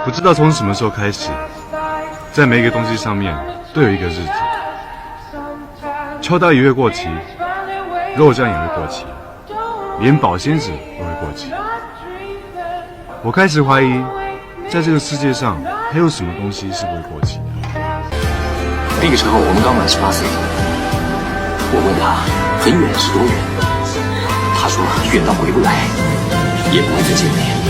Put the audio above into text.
不知道从什么时候开始，在每一个东西上面都有一个日子。秋刀鱼会过期，肉酱也会过期，连保鲜纸都会过期。我开始怀疑，在这个世界上还有什么东西是不会过期的。那个时候我们刚满18岁，我问他很远是多远，他说远到回不来，也不会再见面。